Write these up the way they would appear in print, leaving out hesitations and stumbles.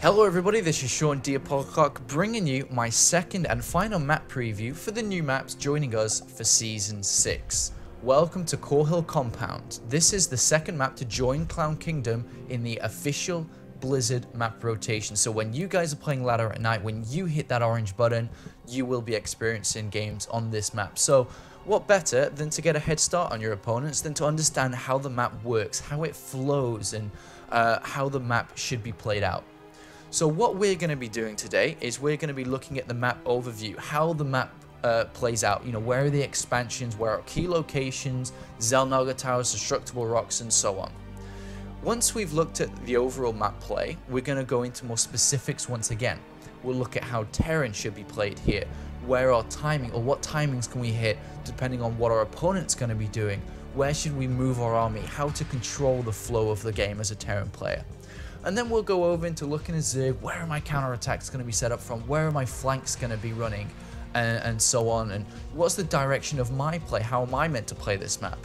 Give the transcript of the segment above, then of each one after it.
Hello everybody, this is Sean Diapolcock bringing you my second and final map preview for the new maps joining us for Season 6. Welcome to Korhal Compound. This is the second map to join Clown Kingdom in the official Blizzard map rotation. So when you guys are playing ladder at night, when you hit that orange button, you will be experiencing games on this map. So what better than to get a head start on your opponents than to understand how the map works, how it flows, and how the map should be played out. So what we're going to be doing today is we're going to be looking at the map overview, how the map plays out, where are the expansions, where are key locations, Xelnaga towers, destructible rocks, and so on. Once we've looked at the overall map play, we're going to go into more specifics once again. We'll look at how Terran should be played here, where our timing, or what timings can we hit depending on what our opponent's going to be doing, where should we move our army, how to control the flow of the game as a Terran player. And then we'll go over into looking at Zerg, where are my counterattacks going to be set up from, where are my flanks going to be running, and so on, and what's the direction of my play, how am I meant to play this map.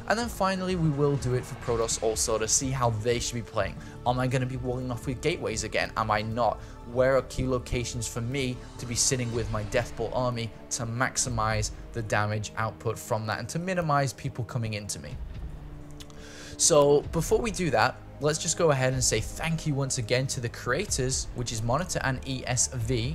And then finally we will do it for Protoss also to see how they should be playing. Am I going to be walling off with gateways again? Am I not? Where are key locations for me to be sitting with my Deathball army to maximize the damage output from that and to minimize people coming into me? So before we do that, let's just go ahead and say thank you once again to the creators, which is Monitor and ESV.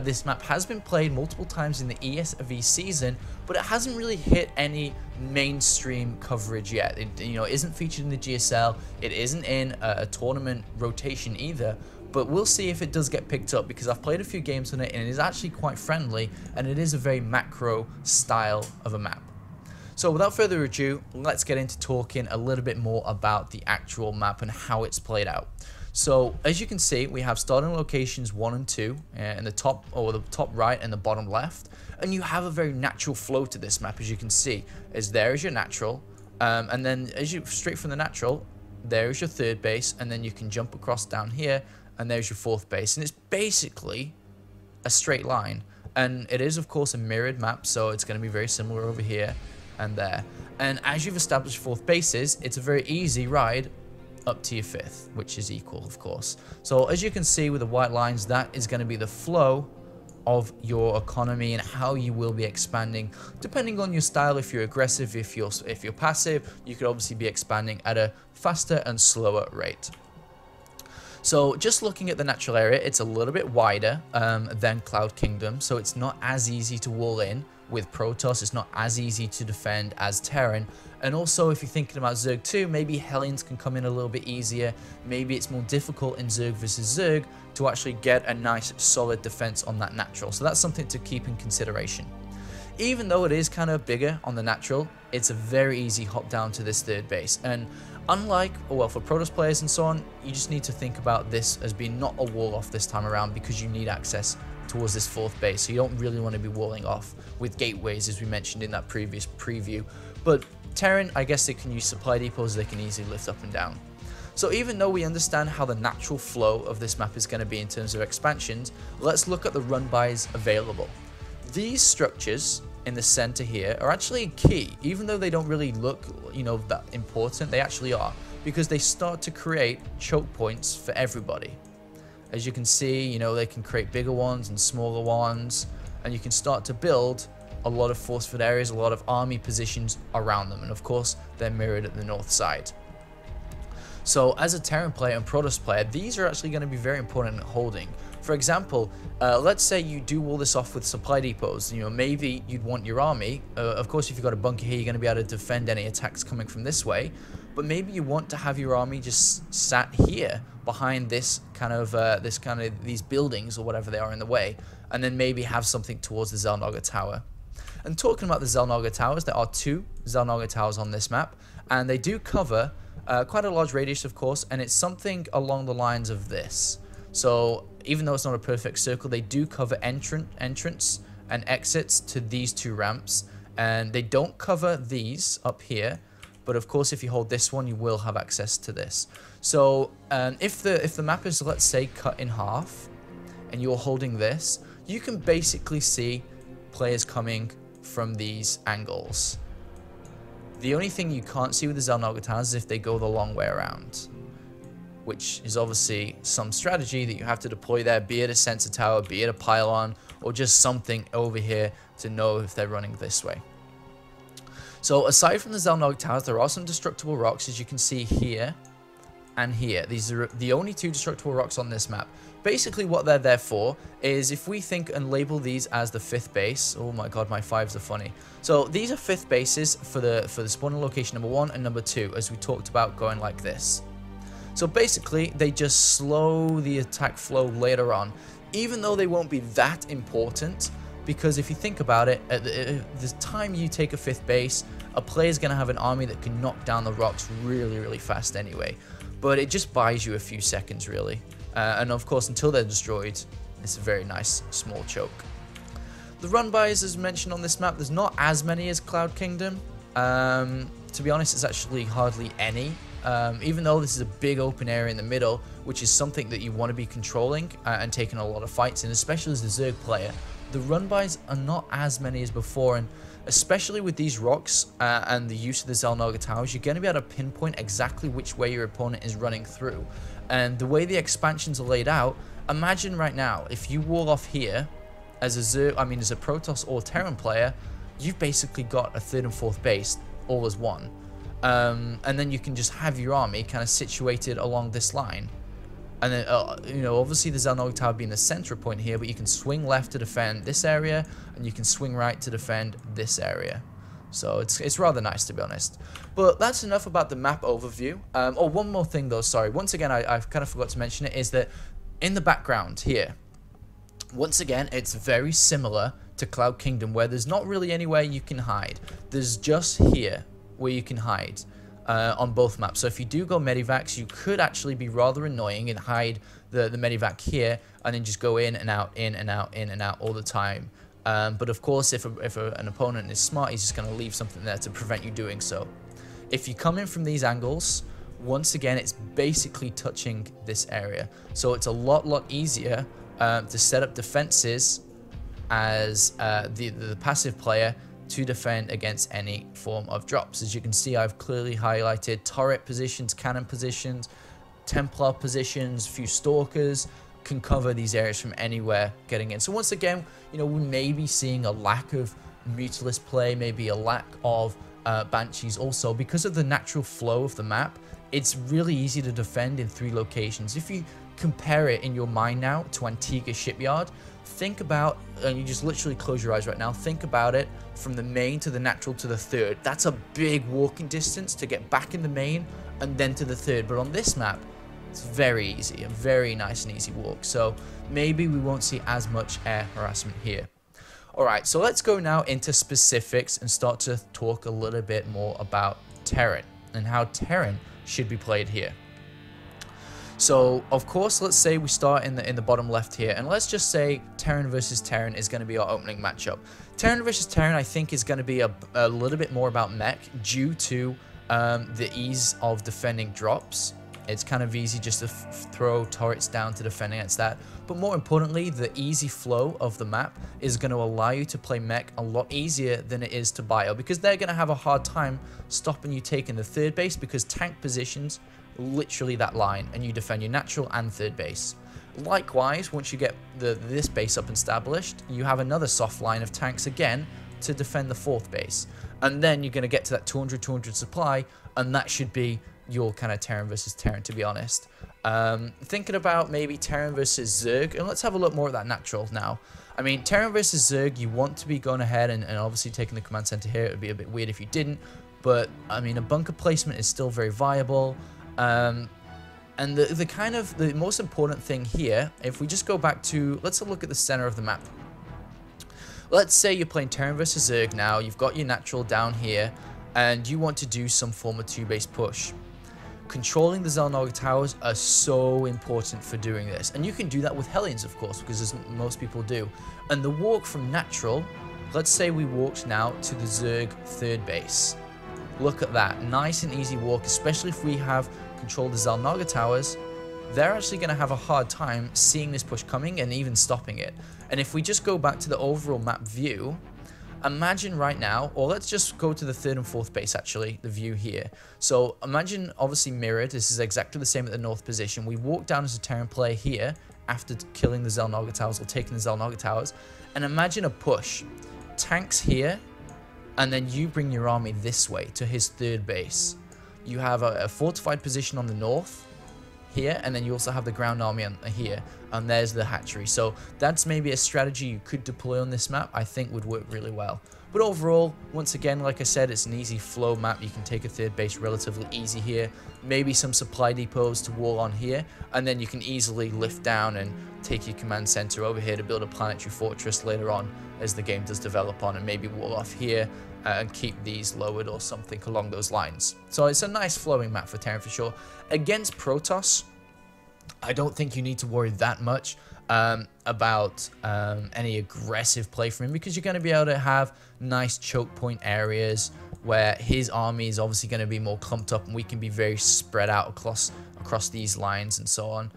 This map has been played multiple times in the ESV season, but it hasn't really hit any mainstream coverage yet. It isn't featured in the GSL, it isn't in a tournament rotation either, but we'll see if it does get picked up because I've played a few games on it and it is actually quite friendly and it is a very macro style of a map. So without further ado, let's get into talking a little bit more about the actual map and how it's played out. So as you can see, we have starting locations 1 and 2 in the top right and the bottom left, and you have a very natural flow to this map. As you can see, there is your natural, and then straight from the natural, there is your third base, and then you can jump across down here, and there's your fourth base, and it's basically a straight line. And it is of course a mirrored map, so it's going to be very similar over here and there. And as you've established fourth bases, it's a very easy ride up to your fifth, which is equal, of course. So as you can see with the white lines, that is going to be the flow of your economy and how you will be expanding depending on your style. If you're aggressive, if you're passive, you could obviously be expanding at a faster and slower rate. So just looking at the natural area, it's a little bit wider than Cloud Kingdom, so it's not as easy to wall in with Protoss. It's not as easy to defend as Terran. And also, if you're thinking about Zerg 2, maybe Hellions can come in a little bit easier. Maybe it's more difficult in Zerg versus Zerg to actually get a nice solid defense on that natural. So that's something to keep in consideration. Even though it is kind of bigger on the natural, it's a very easy hop down to this third base. And unlike, well, for Protoss players and so on, you just need to think about this as being not a wall off this time around because you need access towards this fourth base. So you don't really want to be walling off with gateways as we mentioned in that previous preview. But Terran, I guess they can use supply depots, they can easily lift up and down. So even though we understand how the natural flow of this map is going to be in terms of expansions, let's look at the run-bys available. These structures in the center here are actually key, even though they don't really look, that important. They actually are, because they start to create choke points for everybody. As you can see, they can create bigger ones and smaller ones, and you can start to build a lot of force-fed areas, a lot of army positions around them, and of course, they're mirrored at the north side. So as a Terran player and Protoss player, these are actually going to be very important in holding. For example, let's say you do wall this off with supply depots. Maybe you'd want your army. Of course, if you've got a bunker here, you're going to be able to defend any attacks coming from this way. But maybe you want to have your army just sat here behind these buildings or whatever they are in the way, and then maybe have something towards the Xelnaga tower. And talking about the Xelnaga towers, there are 2 Xelnaga towers on this map, and they do cover quite a large radius, of course, and it's something along the lines of this. So even though it's not a perfect circle, they do cover entrance and exits to these 2 ramps, and they don't cover these up here. But of course, if you hold this one, you will have access to this. So if the map is, let's say, cut in half, and you're holding this, you can basically see players coming from these angles. The only thing you can't see with the Xelnaga towers is if they go the long way around. which is obviously some strategy that you have to deploy there, be it a sensor tower, be it a pylon, or just something over here to know if they're running this way. So aside from the Zelnog towers, there are some destructible rocks, as you can see here and here. These are the only two destructible rocks on this map. Basically what they're there for is, if we think and label these as the 5th base, oh my god, my 5s are funny. So these are 5th bases for the spawning location number 1 and number 2, as we talked about, going like this. So basically they just slow the attack flow later on, even though they won't be that important, because if you think about it, at the time you take a 5th base, a player's going to have an army that can knock down the rocks really fast anyway. But it just buys you a few seconds, really. And of course, until they're destroyed, it's a very nice small choke. The run-bys, as mentioned on this map, there's not as many as Cloud Kingdom. To be honest, it's actually hardly any. Even though this is a big open area in the middle, which is something that you want to be controlling and taking a lot of fights in, especially as the Zerg player, the run-bys are not as many as before, and especially with these rocks and the use of the Zelnoga towers, you're going to be able to pinpoint exactly which way your opponent is running through. And the way the expansions are laid out, imagine right now, if you wall off here as a as a Protoss or Terran player, you've basically got a 3rd and 4th base all as one. And then you can just have your army kind of situated along this line. And then, obviously the Zelnog Tower being the center point here, but you can swing left to defend this area, and you can swing right to defend this area. So it's rather nice, to be honest. But that's enough about the map overview. One more thing though, sorry. Once again, I've kind of forgot to mention it, is that in the background here, once again, it's very similar to Cloud Kingdom, where there's not really anywhere you can hide. There's just here where you can hide. On both maps. So if you do go medivacs, you could actually be rather annoying and hide the medivac here, and then just go in and out, in and out, in and out all the time. But of course, if an opponent is smart, he's just going to leave something there to prevent you doing so. If you come in from these angles, once again, it's basically touching this area. So it's a lot easier to set up defenses as the passive player to defend against any form of drops. As you can see, I've clearly highlighted turret positions, cannon positions, Templar positions, few stalkers, can cover these areas from anywhere getting in. So once again, we may be seeing a lack of Mutalisk play, maybe a lack of Banshees also, because of the natural flow of the map. It's really easy to defend in 3 locations. If you compare it in your mind now to Antigua Shipyard, think about, and you just literally close your eyes right now, think about it from the main to the natural to the 3rd. That's a big walking distance to get back in the main and then to the 3rd. But on this map, it's very easy, a very nice and easy walk. So maybe we won't see as much air harassment here. Alright, so let's go now into specifics and start to talk a little bit more about Terran and how Terran should be played here. So, of course, let's say we start in the bottom left here, and let's just say Terran versus Terran is going to be our opening matchup. Terran versus Terran, I think, is going to be a little bit more about mech due to the ease of defending drops. It's kind of easy just to throw turrets down to defend against that. But more importantly, the easy flow of the map is going to allow you to play mech a lot easier than it is to bio, because they're going to have a hard time stopping you taking the 3rd base, because tank positions literally that line, and you defend your natural and 3rd base. Likewise, once you get this base up and established, you have another soft line of tanks again to defend the 4th base, and then you're going to get to that 200 supply, and that should be your kind of Terran versus Terran, to be honest. Thinking about maybe Terran versus Zerg, and let's have a look more at that natural now. I mean, Terran versus Zerg, you want to be going ahead and obviously taking the command center here. It would be a bit weird if you didn't, but I mean, a bunker placement is still very viable. And the most important thing here, if we just go back to, let's look at the center of the map. Let's say you're playing Terran versus Zerg now, you've got your natural down here, and you want to do some form of 2-base push. Controlling the Zelnog towers are so important for doing this, and you can do that with Hellions, of course, because as most people do. And the walk from natural, let's say we walked now to the Zerg 3rd base. Look at that, nice and easy walk, especially if we have control the Zelnaga towers. They're actually going to have a hard time seeing this push coming and even stopping it. And if we just go back to the overall map view, Imagine right now, or let's just go to the 3rd and 4th base actually, the view here. So imagine, obviously mirrored, this is exactly the same at the north position. We walk down as a Terran player here after killing the Xel'Naga Towers or taking the Xel'Naga Towers, and imagine a push. Tanks here, and then you bring your army this way to his 3rd base. You have a fortified position on the north here, and then you also have the ground army on here, and there's the hatchery. So that's maybe a strategy you could deploy on this map. I think would work really well. But overall, once again, like I said, it's an easy flow map. You can take a 3rd base relatively easy here. Maybe some supply depots to wall on here, and then you can easily lift down and take your command center over here to build a planetary fortress later on as the game does develop on, and maybe wall off here and keep these lowered or something along those lines. So it's a nice flowing map for Terran for sure. Against Protoss, I don't think you need to worry that much about any aggressive play from him, because you're going to be able to have nice choke point areas where his army is obviously going to be more clumped up, and we can be very spread out across these lines and so on.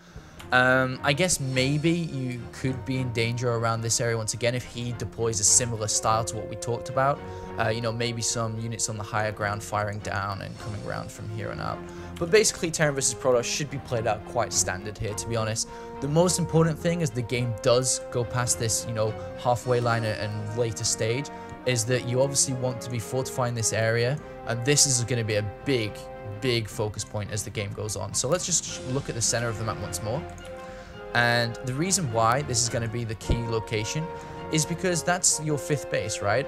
I guess maybe you could be in danger around this area once again if he deploys a similar style to what we talked about. You know, maybe some units on the higher ground firing down and coming around from here on out. But basically, Terran vs Protoss should be played out quite standard here, to be honest. The most important thing as the game does go past this, you know, halfway line and later stage, is that you obviously want to be fortifying this area, and this is going to be a big focus point as the game goes on. So let's just look at the center of the map once more. And the reason why this is going to be the key location is because that's your 5th base, right?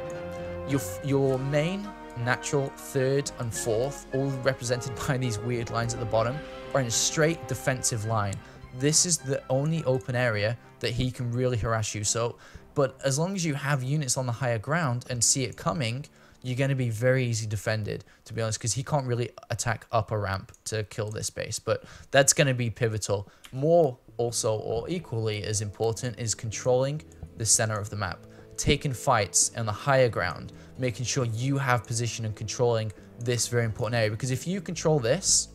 Your main, natural, 3rd and 4th, all represented by these weird lines at the bottom, are in a straight defensive line. This is the only open area that he can really harass you. So, but as long as you have units on the higher ground and see it coming, you're going to be very easy defended, to be honest, because he can't really attack up a ramp to kill this base. But that's going to be pivotal. More also, or equally as important, is controlling the center of the map, taking fights on the higher ground, making sure you have position and controlling this very important area. Because if you control this,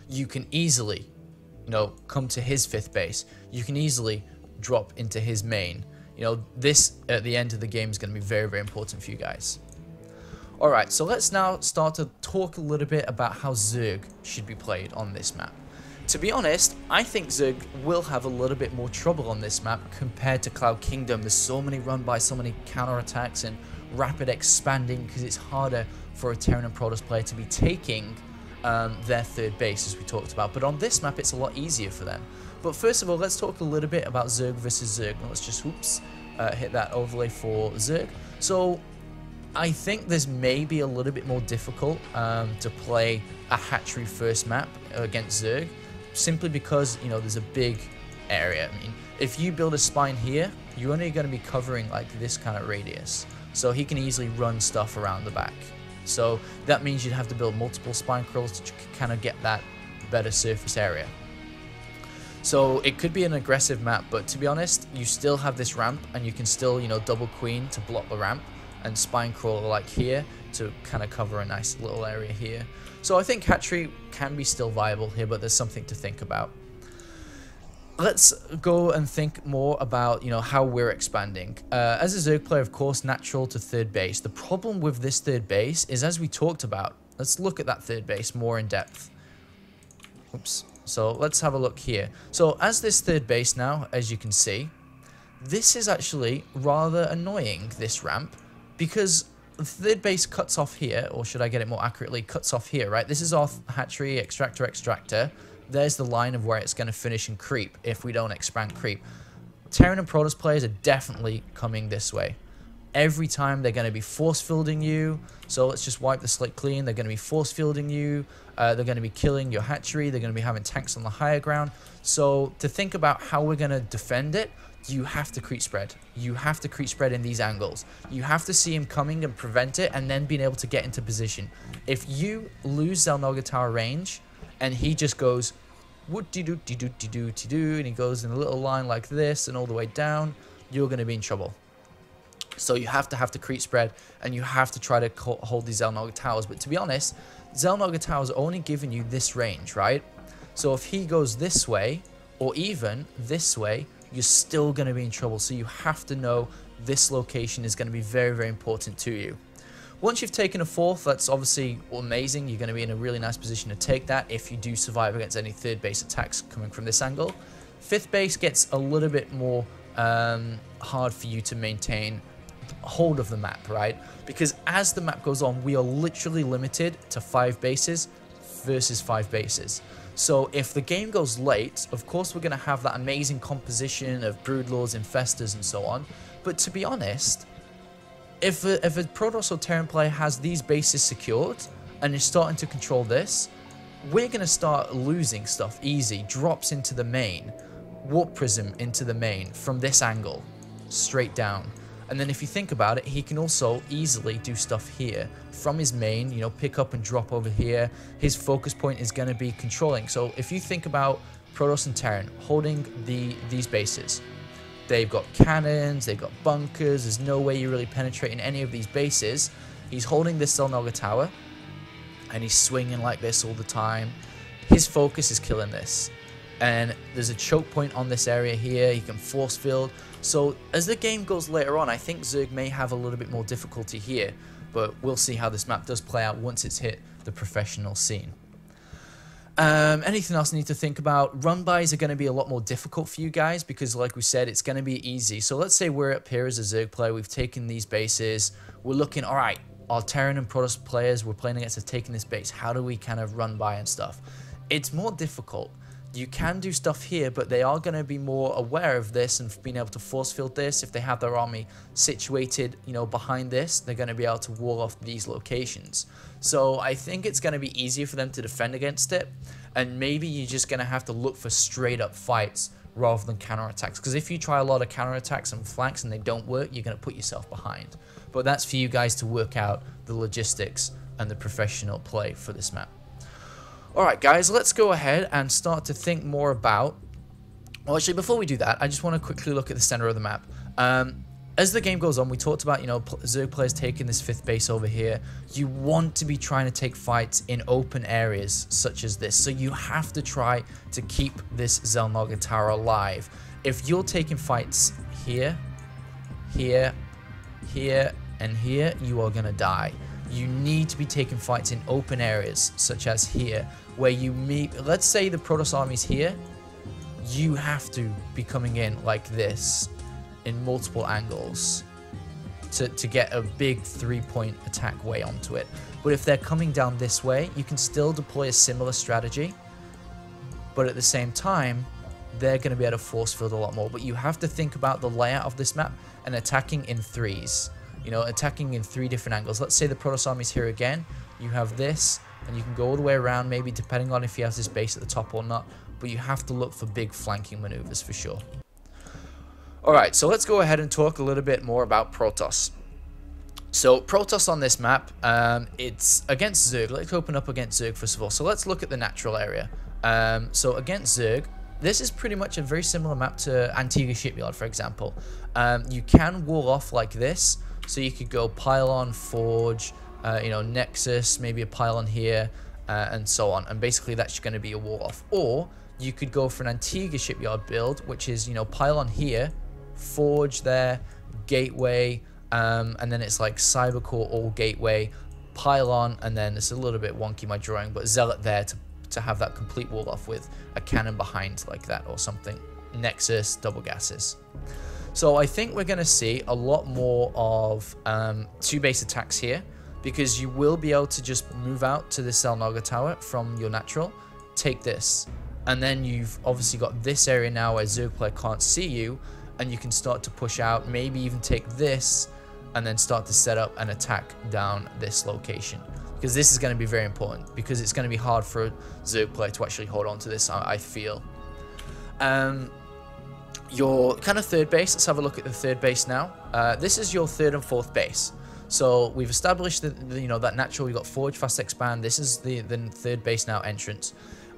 you can easily, you know, come to his 5th base. You can easily drop into his main. You know, this at the end of the game is going to be very important for you guys. Alright, so let's now start to talk a little bit about how Zerg should be played on this map. To be honest, I think Zerg will have a little bit more trouble on this map compared to Cloud Kingdom. There's so many run by, so many counterattacks and rapid expanding, because it's harder for a Terran and Protoss player to be taking their 3rd base, as we talked about. But on this map, it's a lot easier for them. But first of all, let's talk a little bit about Zerg versus Zerg. Now, let's just, hit that overlay for Zerg. So, I think this may be a little bit more difficult to play a hatchery first map against Zerg, simply because, you know, there's a big area. I mean, if you build a spine here, you're only going to be covering like this kind of radius. So he can easily run stuff around the back. So that means you'd have to build multiple spine crawls to kind of get that better surface area. So it could be an aggressive map, but to be honest, you still have this ramp, and you can still, you know, double queen to block the ramp, and spine crawler like here to kind of cover a nice little area here. So I think hatchery can be still viable here, but there's something to think about. Let's go and think more about, you know, how we're expanding. As a Zerg player, of course, natural to 3rd base. The problem with this 3rd base is, as we talked about, let's look at that 3rd base more in depth. Oops. So let's have a look here. So as this 3rd base now, as you can see, this is actually rather annoying, this ramp, because the 3rd base cuts off here, or should I get it more accurately, cuts off here, right? This is our hatchery, extractor. There's the line of where it's going to finish and creep if we don't expand creep. Terran and Protoss players are definitely coming this way. Every time they're going to be force fielding you. So let's just wipe the slate clean. They're going to be force fielding you. They're going to be killing your hatchery. They're going to be having tanks on the higher ground. So to think about how we're going to defend it, you have to creep spread. You have to creep spread in these angles. You have to see him coming and prevent it, and then being able to get into position. If you lose Xel'Naga Tower range, and he just goes woot-de-doo-de-doo-de-doo-de-doo, and he goes in a little line like this and all the way down, you're going to be in trouble. So you have to creep spread, and you have to try to hold these Xel'Naga Towers. But to be honest, Xel'Naga Towers are only giving you this range, right? So if he goes this way, or even this way, you're still going to be in trouble. So you have to know this location is going to be very, very important to you. Once you've taken a fourth, that's obviously amazing. You're going to be in a really nice position to take that if you do survive against any third base attacks coming from this angle. Fifth base gets a little bit more hard for you to maintain hold of the map, right? Because as the map goes on, we are literally limited to 5 bases versus 5 bases. So if the game goes late, of course we're going to have that amazing composition of Broodlords, Infestors, and so on. But to be honest, if a Protoss or Terran player has these bases secured and is starting to control this, we're going to start losing stuff easy. Drops into the main, Warp Prism into the main from this angle, straight down. And then if you think about it, he can also easily do stuff here from his main, you know, pick up and drop over here. His focus point is going to be controlling. So if you think about Protoss and Terran holding these bases, they've got cannons, they've got bunkers, there's no way you're really penetrating any of these bases. He's holding this Zelnaga tower, and he's swinging like this all the time. His focus is killing this. And there's a choke point on this area here, he can force field. So as the game goes later on, I think Zerg may have a little bit more difficulty here, but we'll see how this map does play out once it's hit the professional scene. Anything else I need to think about? Run-bys are going to be a lot more difficult for you guys because, like we said, it's going to be easy. So let's say we're up here as a Zerg player, we've taken these bases, we're looking, alright, our Terran and Protoss players we're playing against have taken this base, how do we kind of run by and stuff? It's more difficult. You can do stuff here, but they are going to be more aware of this and being able to force field this. If they have their army situated, you know, behind this, they're going to be able to wall off these locations. So I think it's going to be easier for them to defend against it, and maybe you're just going to have to look for straight up fights rather than counterattacks. Because if you try a lot of counterattacks and flanks and they don't work, you're going to put yourself behind. But that's for you guys to work out the logistics and the professional play for this map. Alright guys, let's go ahead and start to think more about... Well, actually, before we do that, I just want to quickly look at the center of the map. As the game goes on, we talked about, you know, Zerg players taking this 5th base over here. You want to be trying to take fights in open areas such as this. So you have to try to keep this Zelnaga tower alive. If you're taking fights here, here, here, and here, you are going to die. You need to be taking fights in open areas, such as here, where you meet, let's say the Protoss army's here, you have to be coming in like this, in multiple angles, to get a big 3-point attack way onto it. But if they're coming down this way, you can still deploy a similar strategy, but at the same time, they're going to be able to force field a lot more. But you have to think about the layout of this map and attacking in 3s. You know, attacking in 3 different angles. Let's say the Protoss army's here again. You have this, and you can go all the way around, maybe depending on if he has this base at the top or not. But you have to look for big flanking maneuvers for sure. Alright, so let's go ahead and talk a little bit more about Protoss. So Protoss on this map, it's against Zerg. Let's open up against Zerg first of all. So let's look at the natural area. So against Zerg, this is pretty much a very similar map to Antigua Shipyard, for example. You can wall off like this. So you could go Pylon, Forge, you know, Nexus, maybe a Pylon here, and so on. And basically that's going to be a wall off. Or you could go for an Antigua Shipyard build, which is, you know, Pylon here, Forge there, Gateway, and then it's like Cybercore all Gateway, Pylon, and then it's a little bit wonky my drawing, but Zealot there to have that complete wall off with a cannon behind like that or something. Nexus, double gases. So I think we're going to see a lot more of 2 base attacks here, because you will be able to just move out to the Zelnaga tower from your natural, take this, and then you've obviously got this area now where Zerg player can't see you, and you can start to push out, maybe even take this, and then start to set up an attack down this location. Because this is going to be very important, because it's going to be hard for a Zerg player to actually hold on to this, I feel. Your kind of 3rd base, let's have a look at the 3rd base now. This is your 3rd and 4th base. So we've established that, you know, that natural, we've got Forge, Fast Expand. This is the 3rd base now entrance.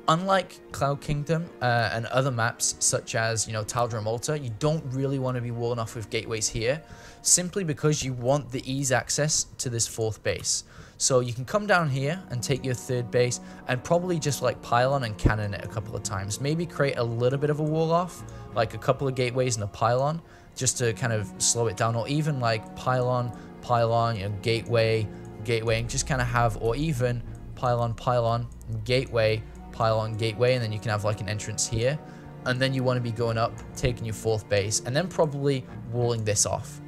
Unlike Cloud Kingdom and other maps such as, you know, Taldra and Malta, you don't really want to be walling off with gateways here, simply because you want the ease access to this 4th base. So you can come down here and take your 3rd base and probably just like pylon and cannon it a couple of times. Maybe create a little bit of a wall off, like a couple of gateways and a pylon, just to kind of slow it down, or even like pylon, pylon, you know, gateway, gateway, and just kind of have, or even pylon, pylon, gateway, pylon, gateway, and then you can have like an entrance here, and then you want to be going up, taking your 4th base, and then probably walling this off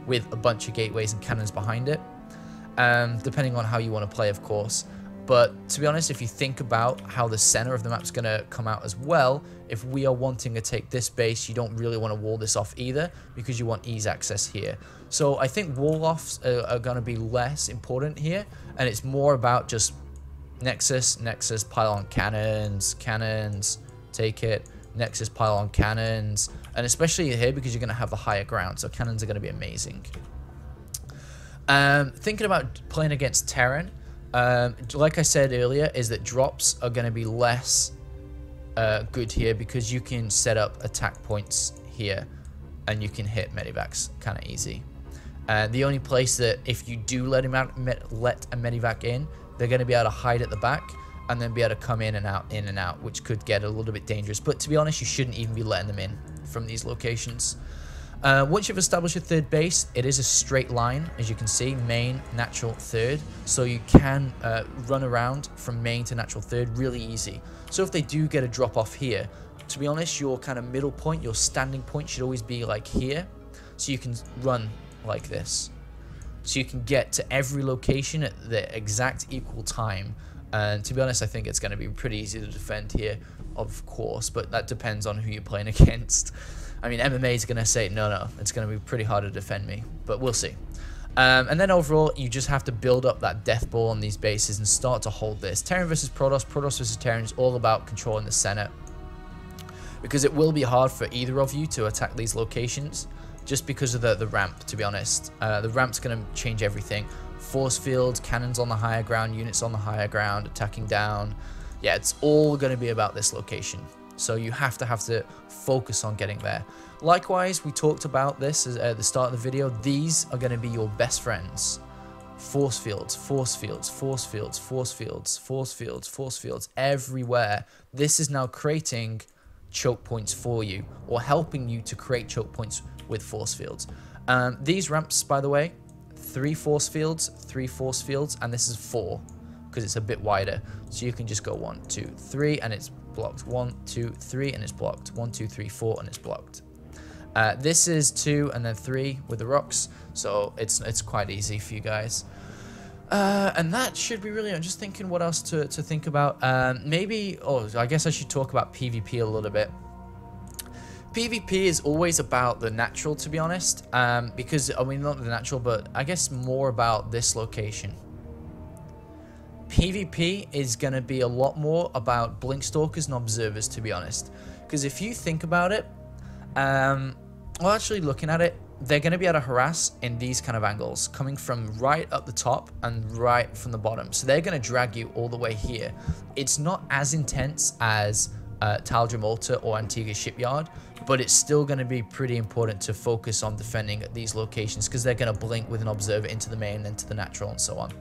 with a bunch of gateways and cannons behind it, depending on how you want to play, of course. But to be honest, if you think about how the center of the map's going to come out as well, if we are wanting to take this base, you don't really want to wall this off either, because you want ease access here. So I think wall-offs are going to be less important here, and it's more about just Nexus, Nexus, pylon cannons, cannons, take it, Nexus, pylon cannons, and especially here because you're going to have the higher ground, so cannons are going to be amazing. Thinking about playing against Terran, like I said earlier, is that drops are going to be less good here because you can set up attack points here and you can hit medivacs kind of easy. The only place that if you do let a medivac in, they're going to be able to hide at the back and then be able to come in and out, which could get a little bit dangerous. But to be honest, you shouldn't even be letting them in from these locations. Once you've established your 3rd base, it is a straight line, as you can see, main, natural, 3rd. So you can run around from main to natural 3rd really easy. So if they do get a drop off here, to be honest, your kind of middle point, your standing point should always be like here. So you can run like this. So you can get to every location at the exact equal time. And to be honest, I think it's going to be pretty easy to defend here, of course, but that depends on who you're playing against. I mean, MMA is going to say, no, it's going to be pretty hard to defend me, but we'll see. And then overall, you just have to build up that death ball on these bases and start to hold this. Terran versus Protoss, Protoss versus Terran is all about controlling the center, because it will be hard for either of you to attack these locations just because of the ramp, to be honest. The ramp's going to change everything. Force fields, cannons on the higher ground, units on the higher ground, attacking down. Yeah, it's all going to be about this location. So you have to focus on getting there. Likewise, we talked about this at the start of the video. These are going to be your best friends. Force fields, force fields, force fields, force fields, force fields, force fields, everywhere. This is now creating choke points for you, or helping you to create choke points with force fields. These ramps, by the way, 3 force fields, 3 force fields, and this is 4 because it's a bit wider. So you can just go 1, 2, 3, and it's blocked. 1, 2, 3, and it's blocked. 1, 2, 3, 4, and it's blocked. This is 2 and then 3 with the rocks, so it's quite easy for you guys. And that should be really. I'm just thinking what else to think about. Maybe, I guess I should talk about PvP a little bit. PvP is always about the natural, to be honest, because, I mean, not the natural, but I guess more about this location. PvP is going to be a lot more about blink stalkers and observers, to be honest, because if you think about it, well, actually looking at it, they're going to be able to harass in these kind of angles, coming from right up the top and right from the bottom. So they're going to drag you all the way here. It's not as intense as Taldra Malta or Antigua Shipyard, but it's still going to be pretty important to focus on defending at these locations, because they're going to blink with an observer into the main, then to the natural, and so on.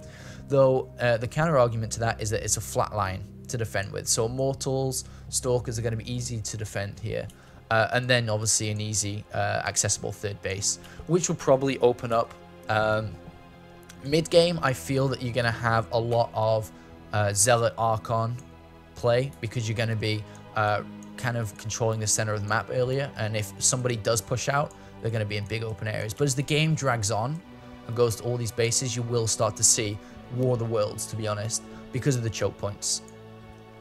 Though the counter argument to that is that it's a flat line to defend with. So mortals, stalkers are going to be easy to defend here. And then obviously an easy accessible 3rd base, which will probably open up mid-game. I feel that you're going to have a lot of Zealot Archon play, because you're going to be kind of controlling the center of the map earlier, and if somebody does push out, they're going to be in big open areas. But as the game drags on and goes to all these bases, you will start to see War of the Worlds, to be honest, because of the choke points.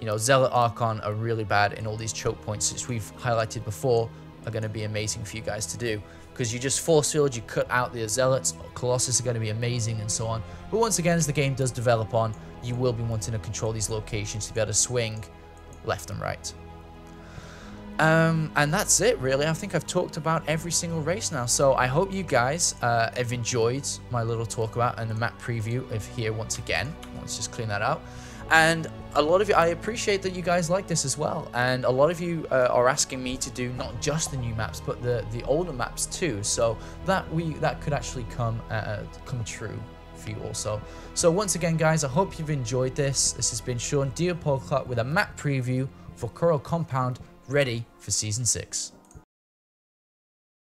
You know, Zealot Archon are really bad in all these choke points, which we've highlighted before, are going to be amazing for you guys to do, because you just force field, you cut out the Zealots, Colossus are going to be amazing, and so on. But once again, as the game does develop on, you will be wanting to control these locations to be able to swing left and right. And that's it, really. I think I've talked about every single race now, so I hope you guys have enjoyed my little talk about and the map preview of here once again. Let's just clean that out. And a lot of you, I appreciate that you guys like this as well, and a lot of you are asking me to do not just the new maps, but the older maps too, so that could actually come true for you also. So once again, guys, I hope you've enjoyed this. This has been Sean Diapolcart with a map preview for Korhal Compound, ready for Season 6.